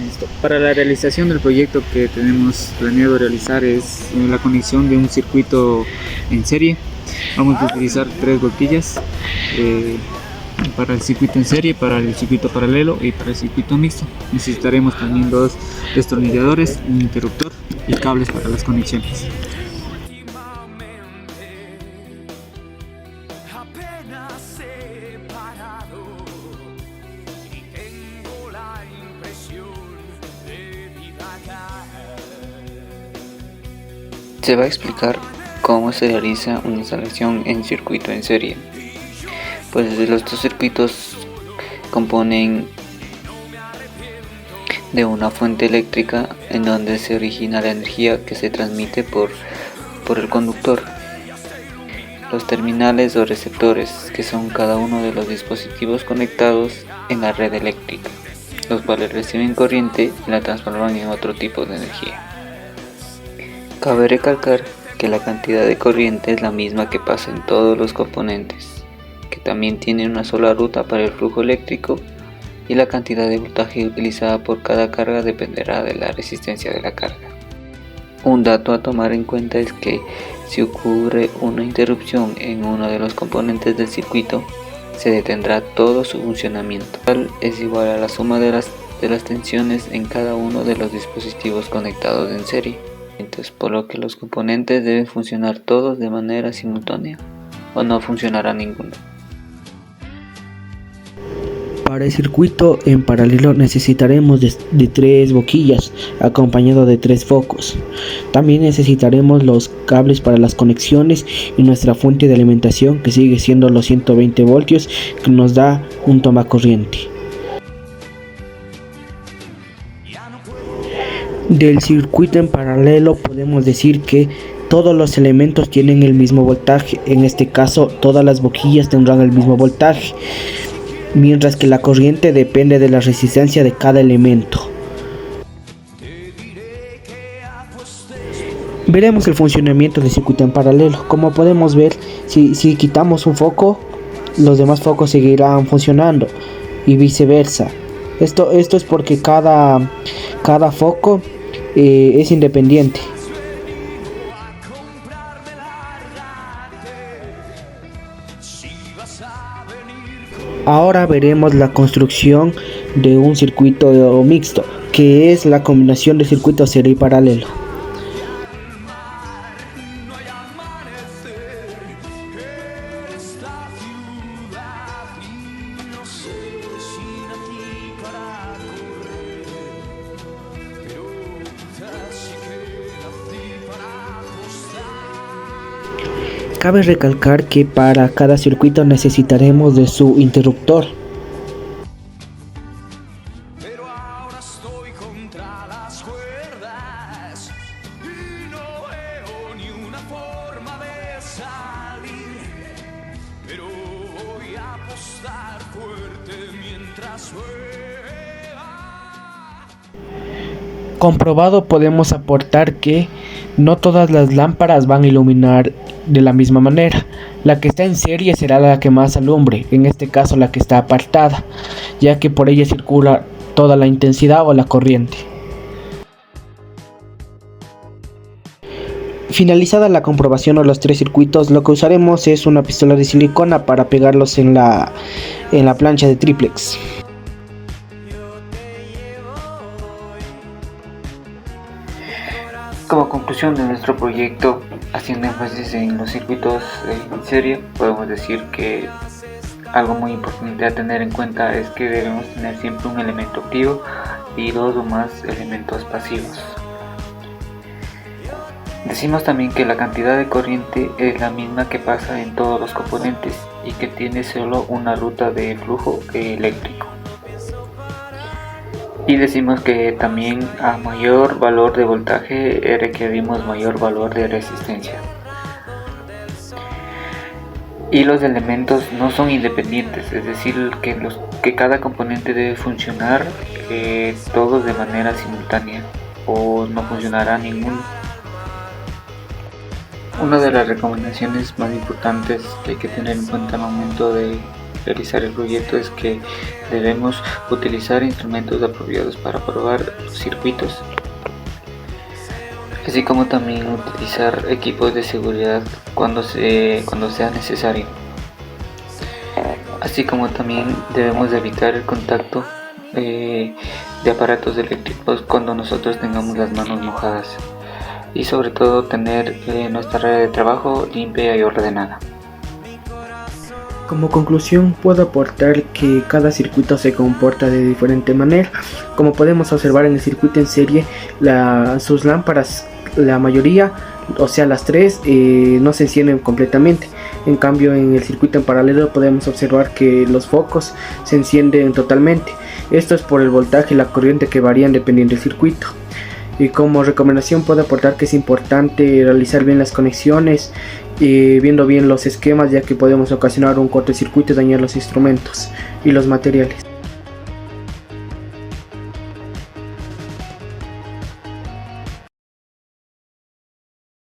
Listo. Para la realización del proyecto que tenemos planeado realizar es la conexión de un circuito en serie. Vamos a utilizar 3 boquillas para el circuito en serie, para el circuito paralelo y para el circuito mixto. Necesitaremos también 2 destornilladores, un interruptor y cables para las conexiones. Se va a explicar cómo se realiza una instalación en circuito en serie. Pues los dos circuitos componen de una fuente eléctrica en donde se origina la energía que se transmite por el conductor. Los terminales o receptores, que son cada uno de los dispositivos conectados en la red eléctrica, los cuales reciben corriente y la transforman en otro tipo de energía. Cabe recalcar que la cantidad de corriente es la misma que pasa en todos los componentes, que también tienen una sola ruta para el flujo eléctrico, y la cantidad de voltaje utilizada por cada carga dependerá de la resistencia de la carga. Un dato a tomar en cuenta es que si ocurre una interrupción en uno de los componentes del circuito, se detendrá todo su funcionamiento. Tal es igual a la suma de las tensiones en cada uno de los dispositivos conectados en serie. Por lo que los componentes deben funcionar todos de manera simultánea o no funcionará ninguno. Para el circuito en paralelo necesitaremos de 3 boquillas acompañado de 3 focos. También necesitaremos los cables para las conexiones y nuestra fuente de alimentación, que sigue siendo los 120 voltios, que nos da un tomacorriente. Del circuito en paralelo podemos decir que todos los elementos tienen el mismo voltaje. En este caso, todas las boquillas tendrán el mismo voltaje, mientras que la corriente depende de la resistencia de cada elemento. Veremos el funcionamiento del circuito en paralelo. Como podemos ver, si quitamos un foco, los demás focos seguirán funcionando y viceversa. Esto es porque cada foco es independiente. Ahora veremos la construcción de un circuito mixto, que es la combinación de circuito serie y paralelo. Cabe recalcar que para cada circuito necesitaremos de su interruptor. Pero ahora estoy contra las cuerdas y no veo ni una forma de salir. Pero voy a apostar fuerte mientras juega. Comprobado, podemos aportar que no todas las lámparas van a iluminar de la misma manera. La que está en serie será la que más alumbre, en este caso la que está apartada, ya que por ella circula toda la intensidad o la corriente. Finalizada la comprobación de los 3 circuitos, lo que usaremos es una pistola de silicona para pegarlos en la plancha de triplex. Como conclusión de nuestro proyecto, haciendo énfasis en los circuitos en serie, podemos decir que algo muy importante a tener en cuenta es que debemos tener siempre un elemento activo y 2 o más elementos pasivos. Decimos también que la cantidad de corriente es la misma que pasa en todos los componentes y que tiene solo una ruta de flujo eléctrico. Y decimos que también a mayor valor de voltaje requerimos mayor valor de resistencia. Y los elementos no son independientes, es decir, que cada componente debe funcionar todos de manera simultánea o no funcionará ninguno. Una de las recomendaciones más importantes que hay que tener en cuenta al momento de realizar el proyecto es que debemos utilizar instrumentos apropiados para probar circuitos, así como también utilizar equipos de seguridad cuando sea necesario. Así como también debemos evitar el contacto de aparatos eléctricos cuando nosotros tengamos las manos mojadas, y sobre todo tener nuestra área de trabajo limpia y ordenada. Como conclusión, puedo aportar que cada circuito se comporta de diferente manera. Como podemos observar en el circuito en serie, sus lámparas, la mayoría, o sea las tres, no se encienden completamente. En cambio, en el circuito en paralelo podemos observar que los focos se encienden totalmente. Esto es por el voltaje y la corriente que varían dependiendo del circuito. Y como recomendación puedo aportar que es importante realizar bien las conexiones, viendo bien los esquemas, ya que podemos ocasionar un cortocircuito y dañar los instrumentos y los materiales.